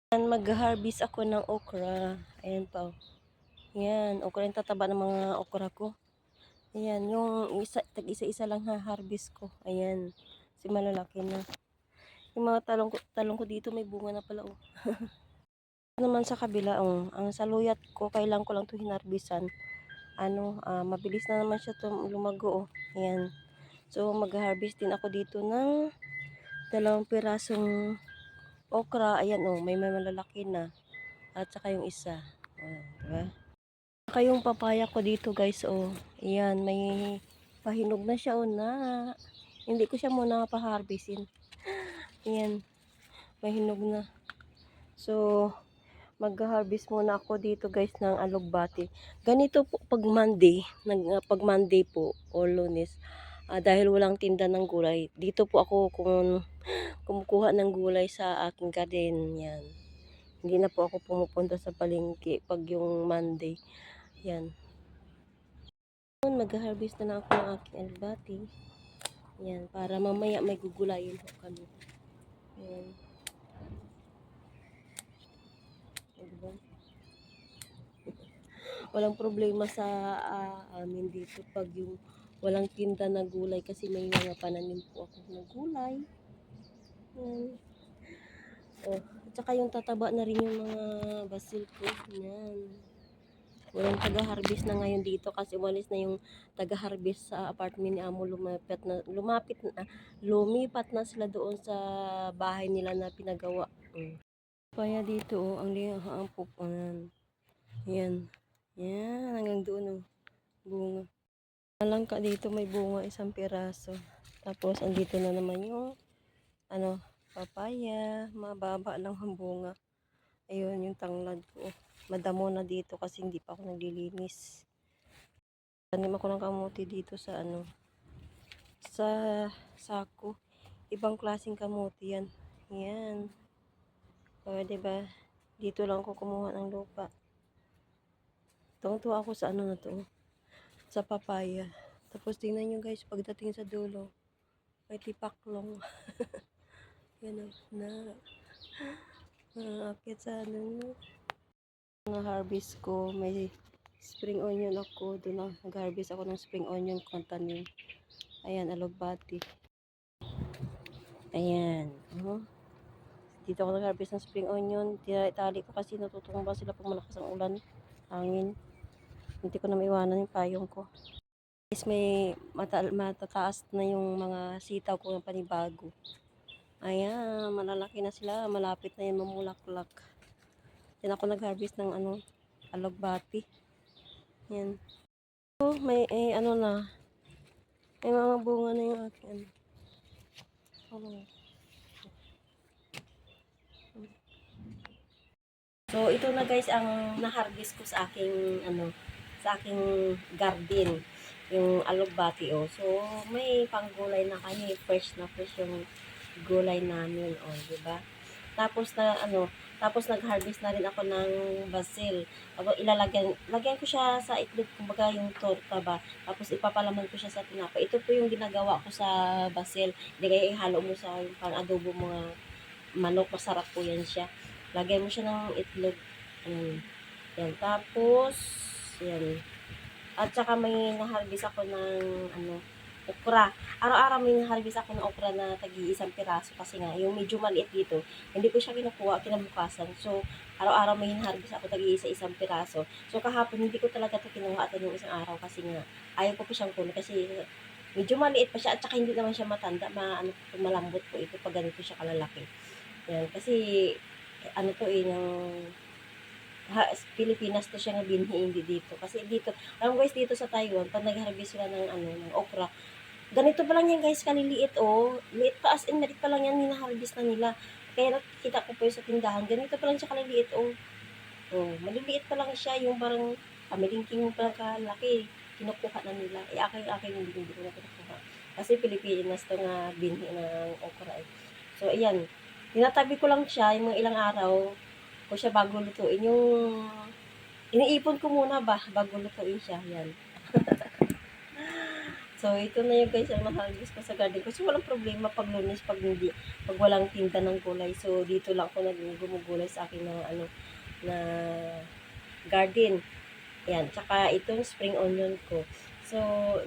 Mag-harvest ako ng okra. Ayan pa. Oh. Ayan, okra yung tataba ng mga okra ko. Ayan, yung tag-isa-isa lang ha-harvest ko. Ayan, si malalaki na. Yung mga talong ko dito may bunga na pala. Oh. Naman sa kabila, ang saluyat ko, kailan ko lang ito hinarbisan. Mabilis na naman siya lumago. Oh. Ayan. So, mag-harvest din ako dito ng 2 pirasong okra. Ayan, oh, may malalaki na. At saka yung isa. Diba? Saka yung papaya ko dito guys, oh. Ayan, may pahinog na siya, oh, na. Hindi ko siya muna pa-harvestin. Ayan, mahinog na. So, mag-harvest muna ako dito guys ng alugbati. Ganito po pag Monday po o Lunes. Dahil walang tinda ng gulay. Dito po ako kumukuha ng gulay sa aking garden. Yan. Hindi na po ako pumupunta sa palengke pag yung Monday. Yan. Mag-harvest na ako ng aking alugbati. Yan. Para mamaya may gugulayin po kami. Yan. Diba? Walang problema sa amin dito pag yung walang tinda na gulay kasi may mga pananim po ako ng gulay. Yan. Oh, at saka yung tataba na rin yung mga basil ko. Yan. Walang taga-harvest na ngayon dito kasi umalis na yung taga-harvest sa apartment ni Amo. Lumipat na sila doon sa bahay nila na pinagawa. Kaya dito, oh, ang pupunan. Yan. Yan, hanggang doon, oh, bunga. Langka dito may bunga 1 piraso. Tapos andito na naman yung papaya, mababa lang ang bunga. Ayun yung tanglad ko. Madamo na dito kasi hindi pa ako naglilinis. Tanim ako ng kamuti dito sa sa sako. Ibang klaseng kamuti yan. Yan. O, diba? Dito lang ako kumuha ng lupa. Tuwang-tuwa ako sa na to. Sa papaya. Tapos tingnan nyo guys, pagdating sa dulo, may tipaklong. Yan na. Akit sa mga harvest ko, may spring onion ako. Doon na nag-harvest ako ng spring onion kung tanim. Ayan, alugbati. Ayan. Dito ako nag-harvest ng spring onion. Tinatali ko kasi natutumba sila pag malakas ang ulan, hangin. Hindi ko na maiwanan yung payong ko. Guys, may matataas na yung mga sitaw ko ng panibago. Ayan, malalaki na sila. Malapit na yan mamulaklak. Yan ako nag-harvest ng alugbati. Yan. So, may na. May mga bunga na yung akin. So, ito na guys ang na-harvest ko sa aking garden, yung alugbati, oh. So, may panggulay na kami, fresh yung gulay namin, oh, di ba? Tapos nag-harvest na rin ako ng basil. Tapos lagyan ko siya sa itlog, kumbaga yung torta ba. Tapos ipapalaman ko siya sa tinapay. Ito po yung ginagawa ko sa basil. Hindi kaya ihalo mo sa yung pang-adobo mga manok, masarap po yan siya. Lagyan mo siya ng itlog. Yan. Tapos, yan. At saka may naharvest ako ng okra. Araw-araw may naharvest ako ng okra na tagi-1 piraso kasi nga, yung medyo maliit dito, hindi ko siya kinukuha kinabukasan. So, araw-araw may naharvest ako tagi-1 piraso. So, kahapon hindi ko talaga ito kinuha at yung isang araw kasi nga, ayaw ko siyang kunin kasi medyo maliit pa siya at saka hindi naman siya matanda, malambot po ito pag ganito siya kalalaki. Yan, kasi ng Pilipinas to siya nga binhi, hindi dito. Kasi dito, alam guys, dito sa Taiwan, pag nag-harvest sila ng okra, ganito pa lang yan guys, kaliliit, oh. Liit pa, as in, maliit pa lang yan, hinaharvest na nila. Kaya nakikita ko po sa tindahan, ganito pa lang siya kaliliit, oh. Oh, maliliit pa lang siya, yung parang kamilingking pa lang kalaki, kinukuha na nila. Akin hindi ko na kinukuha. Kasi Pilipinas to nga binhi ng okra, eh. So, ayan, tinatabi ko lang siya, yung mga ilang araw, ko siya bago lutuin. Yung iniipon ko muna ba bago lutuin siya. Yan. So, ito na yung guys, ang naharvest ko sa garden ko. So, walang problema pag Lunes, pag walang tinda ng gulay. So, dito lang ako gumugulay sa akin na, na garden. Ayan, tsaka itong spring onion ko. So,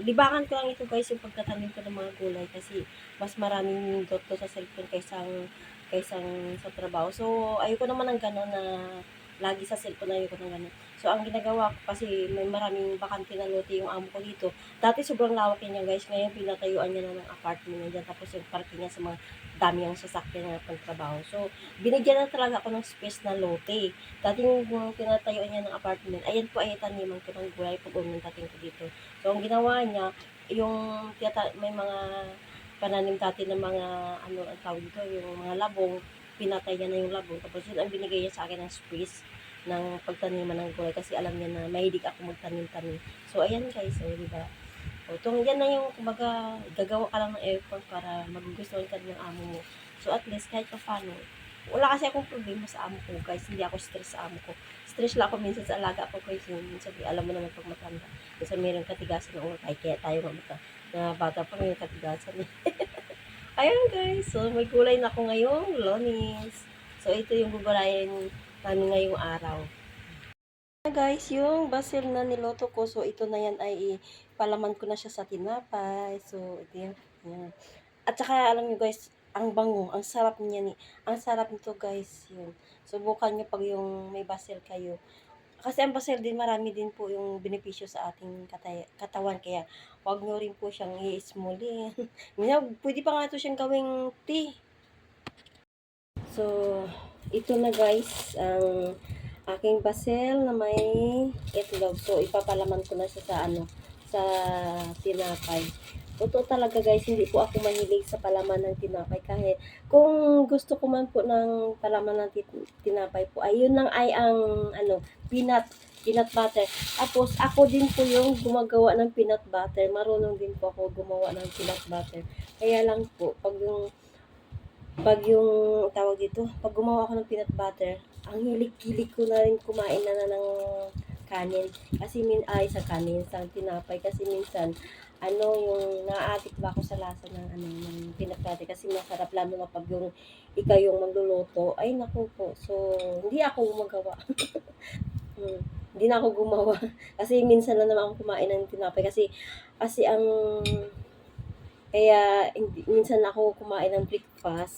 libangan ko lang ito guys, yung pagtatanim ko ng mga gulay kasi mas maraming to sa cellphone kaysang sa trabaho. So, ayoko naman ng gano'n na lagi sa cellphone, ayoko ng gano'n. So, ang ginagawa ko kasi may maraming bakante na lote yung amo ko dito. Dati sobrang lawak niya guys, ngayon pinatayuan niya na ng apartment niya dyan, tapos yung parking niya sa mga dami ang sasakyan na pagtrabaho. So, binigyan na talaga ako ng space na lote. Dati yung tinatayuan niya ng apartment, ayan po ay taniman ko ng gulay pag dating ko dito. So, ang ginawa niya, yung may mga pananim dati ng mga, ang tawag dito, yung mga labong, pinatay niya na yung labong. Tapos yun ang binigay niya sa akin ng space ng pagtaniman ng gulay kasi alam niya na mahilig ako magtanim-tanim. So, ayan guys, di ba? O, yan na yung, kumbaga, gagawa ka lang ng effort para magugustuhan ka ng amo mo. So, at least, kahit pa paano, wala kasi akong problema sa amo ko, guys. Hindi ako stress sa amo ko. Stress lang ako minsan sa alaga ko, guys. Minsan, alam mo naman pag matanda. Minsan, mayroong katigasan ng ulo. Kaya tayo na bata pa, mayroong katigasan. Ayan, guys. So, may gulay na ako ngayong Lunes. So, ito yung gugulayin namin ngayong araw. Guys, yung basil na niloto ko, so ito na yan ay palaman ko na siya sa tinapay. So, ito yan. At saka, alam nyo guys, ang bango, ang sarap niya ang sarap nito guys, yun. Subukan nyo pag yung may basil kayo. Kasi ang basil din, marami din po yung benepisyo sa ating katawan, kaya wag nyo rin po siyang i-smallin. Pwede pa nga ito siyang gawing tea. So, ito na guys, ang aking basil na may itlog. So, ipapalaman ko na siya sa tinapay. Totoo talaga guys, hindi po ako mahilig sa palaman ng tinapay. Kahit kung gusto ko man po ng palaman ng tinapay po, ay yun lang ay ang peanut butter. Tapos, ako din po yung gumagawa ng peanut butter. Marunong din po ako gumawa ng peanut butter. Kaya lang po, pag yung tawag dito, pag gumawa ako ng peanut butter, ang hilig-hilig ko na rin kumain na ng kanin. Kasi sa kanin, sa tinapay. Kasi minsan, yung naatik ba ako sa lasa ng peanut butter. Kasi masarap lalo na pag yung ikaw yung magluluto. Ay, naku po. So, hindi ako gumagawa. Hindi na ako gumawa. Kasi minsan lang naman ako kumain ng tinapay. Kasi kaya minsan ako kumain ng breakfast.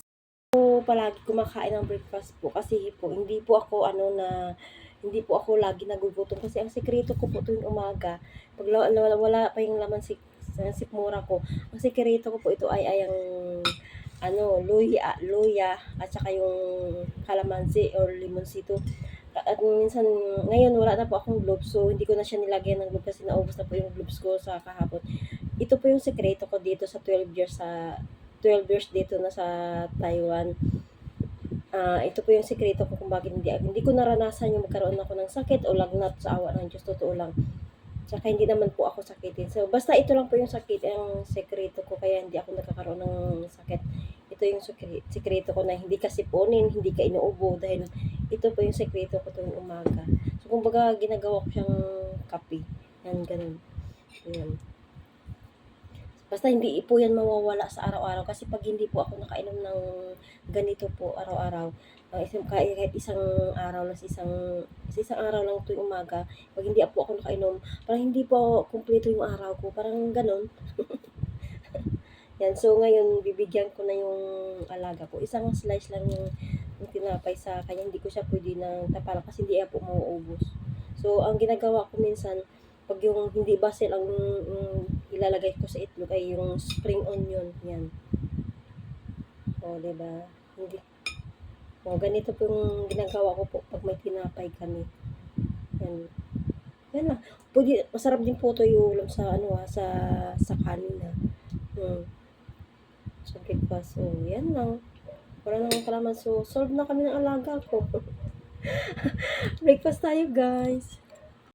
Palagi kumakain ng breakfast po kasi po hindi po ako hindi po ako lagi nagugutom kasi ang sekreto ko po tuwing umaga pag wala pa yung laman sikmura ko, ang sekreto ko po ito ay ang luya at saka yung kalamansi or limonsito. At minsan ngayon wala na po akong gloves, so hindi ko na siya nilagyan ng gloves kasi naubos na po yung gloves ko sa kahapon. Ito po yung sekreto ko dito sa 12 years dito na sa Taiwan. Ito po yung sekreto ko kung bakit hindi ko naranasan yung magkaroon ako ng sakit o lagnat sa awa ng Diyos, totoo lang. Tsaka hindi naman po ako sakitin. So, basta ito lang po yung ang sekreto ko, kaya hindi ako nagkakaroon ng sakit. Ito yung sekreto ko na hindi ka siponin, hindi ka inuubo, dahil ito po yung sekreto ko tuwing umaga. So, kumbaga, ginagawa ko siyang kape. Yan, ganun. Yan. Basta hindi po yan mawawala sa araw-araw kasi pag hindi po ako nakainom ng ganito po araw-araw, kahit isang araw lang, isang araw lang tuwing umaga, pag hindi po ako nakainom, parang hindi po kumpleto yung araw ko, parang ganon. Yan, so ngayon bibigyan ko na yung alaga ko. Isang slice lang yung tinapay sa kanya, hindi ko siya pwede ng tapalan kasi hindi po mauubos. So, ang ginagawa ko minsan, pag yung hindi basil ang ilalagay ko sa itlog ay yung spring onion, yan. O, diba? Hindi. O, ganito po yung ginagawa ko po pag may tinapay kami. Yan. Yan lang. Pwede, masarap din po ito yung ulam sa, sa kanin na. Sa breakfast. So, yan lang. Wala nang kalaman. So, solve na kami ng alaga ko. Breakfast tayo, guys.